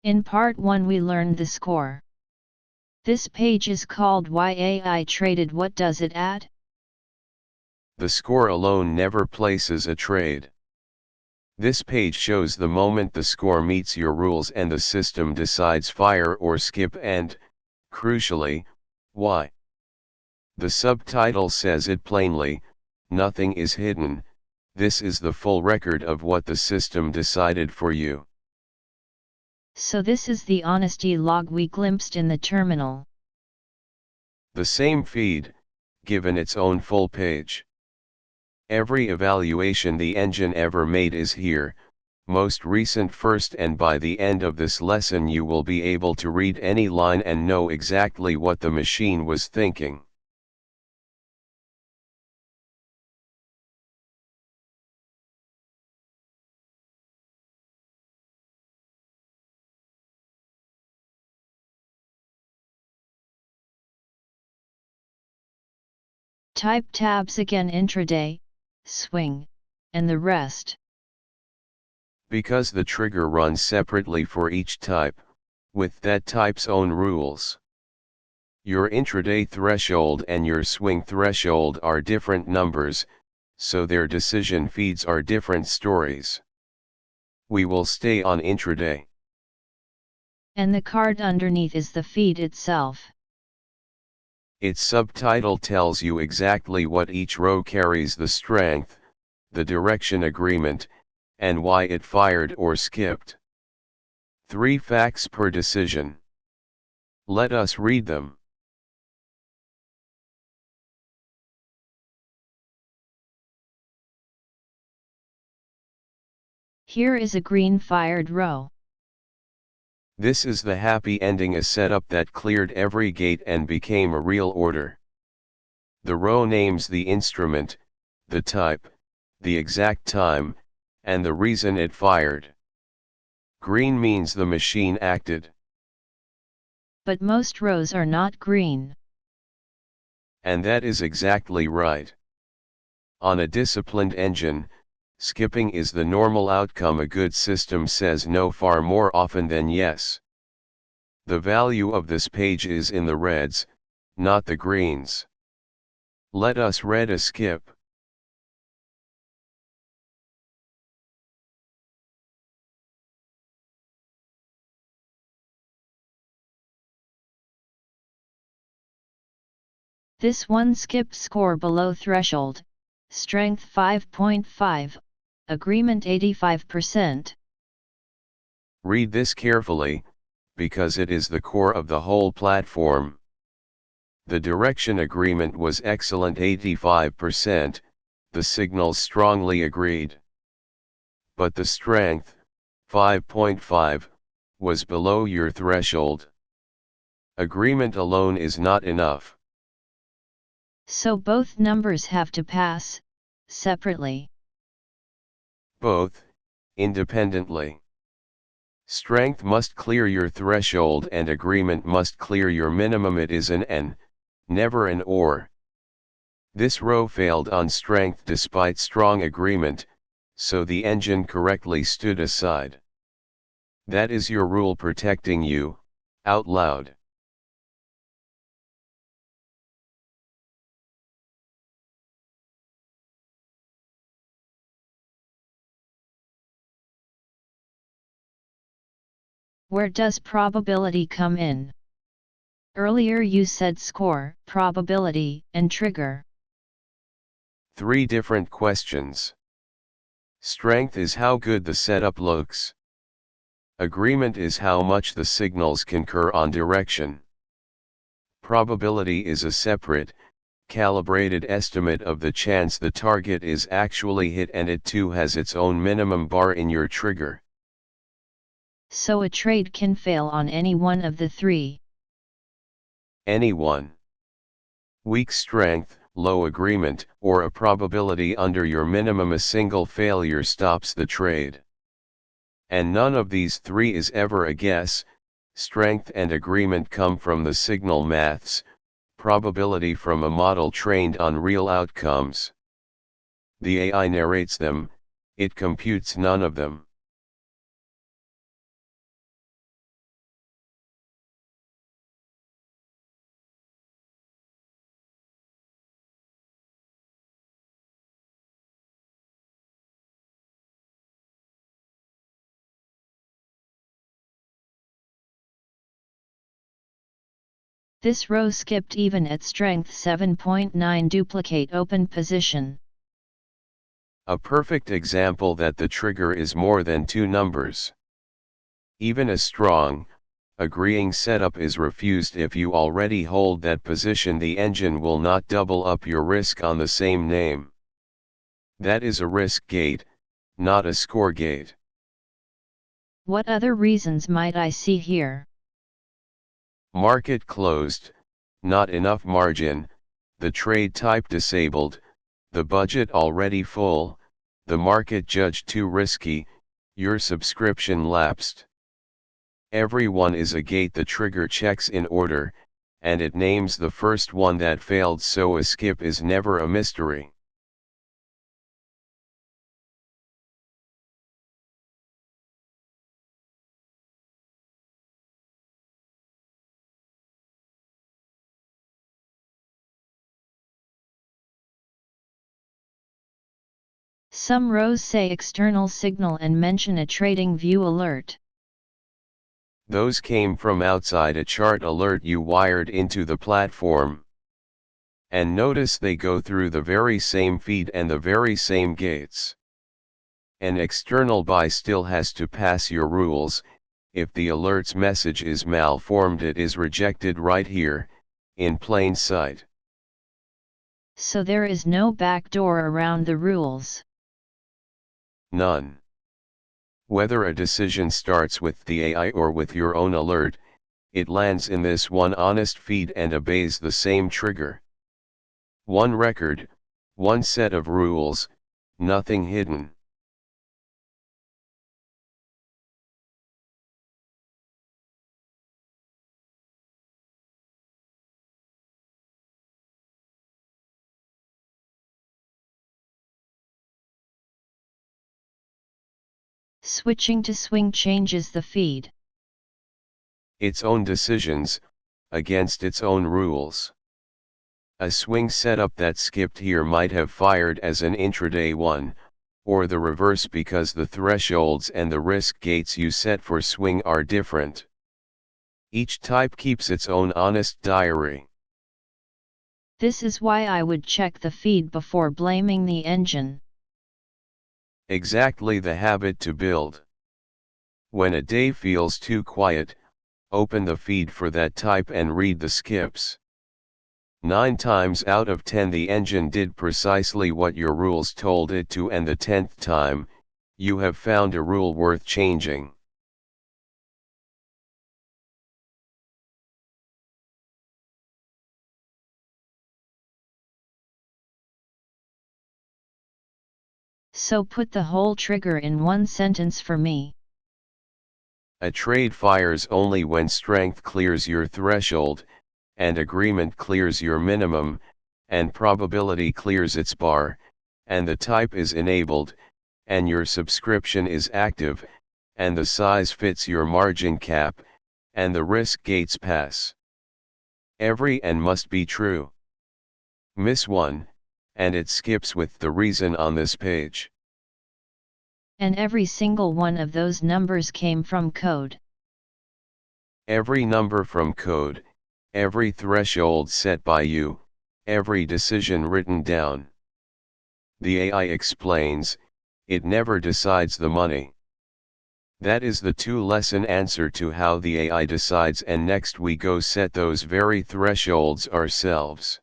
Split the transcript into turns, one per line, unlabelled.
In part 1 we learned the score. This page is called Why AI Traded. What does it add?
The score alone never places a trade. This page shows the moment the score meets your rules and the system decides fire or skip and, crucially, why. The subtitle says it plainly, nothing is hidden, this is the full record of what the system decided for you.
So this is the honesty log we glimpsed in the terminal.
The same feed, given its own full page. Every evaluation the engine ever made is here, most recent first, and by the end of this lesson you will be able to read any line and know exactly what the machine was thinking.
Type tabs again: intraday, swing, and the rest.
Because the trigger runs separately for each type, with that type's own rules. Your intraday threshold and your swing threshold are different numbers, so their decision feeds are different stories. We will stay on intraday.
And the card underneath is the feed itself.
Its subtitle tells you exactly what each row carries: the strength, the direction agreement, and why it fired or skipped. 3 facts per decision. Let us read them.
Here is a green fired row.
This is the happy ending, a setup that cleared every gate and became a real order. The row names the instrument, the type, the exact time, and the reason it fired. Green means the machine acted.
But most rows are not green.
And that is exactly right. On a disciplined engine, skipping is the normal outcome. A good system says no far more often than yes. The value of this page is in the reds, not the greens. Let us read a skip.
This one skip score below threshold, strength 5.5, agreement 85%.
Read this carefully, because it is the core of the whole platform. The direction agreement was excellent, 85%, the signals strongly agreed. But the strength, 5.5, was below your threshold. Agreement alone is not enough.
So both numbers have to pass, separately.
Both, independently. Strength must clear your threshold and agreement must clear your minimum. It is an and, never an or. This row failed on strength despite strong agreement, so the engine correctly stood aside. That is your rule protecting you, out loud.
Where does probability come in? Earlier you said score, probability, and trigger.
3 different questions. Strength is how good the setup looks. Agreement is how much the signals concur on direction. Probability is a separate, calibrated estimate of the chance the target is actually hit, and it too has its own minimum bar in your trigger.
So a trade can fail on any one of the 3.
Any one. Weak strength, low agreement, or a probability under your minimum. A single failure stops the trade. And none of these 3 is ever a guess. Strength and agreement come from the signal maths, probability from a model trained on real outcomes. The AI narrates them, it computes none of them.
This row skipped even at strength 7.9. Duplicate open position.
A perfect example that the trigger is more than two numbers. Even a strong, agreeing setup is refused if you already hold that position. The engine will not double up your risk on the same name. That is a risk gate, not a score gate.
What other reasons might I see here?
Market closed, not enough margin, the trade type disabled, the budget already full, the market judged too risky, your subscription lapsed. Every one is a gate. The trigger checks in order, and it names the first one that failed, so a skip is never a mystery.
Some rows say external signal and mention a trading view alert.
Those came from outside a chart alert you wired into the platform. And notice they go through the very same feed and the very same gates. An external buy still has to pass your rules. If the alert's message is malformed, it is rejected right here, in plain sight.
So there is no backdoor around the rules.
None. Whether a decision starts with the AI or with your own alert, it lands in this one honest feed and obeys the same trigger. One record, one set of rules, nothing hidden.
Switching to swing changes the feed.
Its own decisions, against its own rules. A swing setup that skipped here might have fired as an intraday one, or the reverse, because the thresholds and the risk gates you set for swing are different. Each type keeps its own honest diary.
This is why I would check the feed before blaming the engine.
Exactly the habit to build. When a day feels too quiet, open the feed for that type and read the skips. 9 times out of 10 the engine did precisely what your rules told it to, and the 10th time, you have found a rule worth changing.
So put the whole trigger in one sentence for me.
A trade fires only when strength clears your threshold, and agreement clears your minimum, and probability clears its bar, and the type is enabled, and your subscription is active, and the size fits your margin cap, and the risk gates pass. Every and must be true. Miss one, and it skips with the reason on this page.
And every single one of those numbers came from code.
Every number from code, every threshold set by you, every decision written down. The AI explains, it never decides the money. That is the 2-lesson answer to how the AI decides, and next we go set those very thresholds ourselves.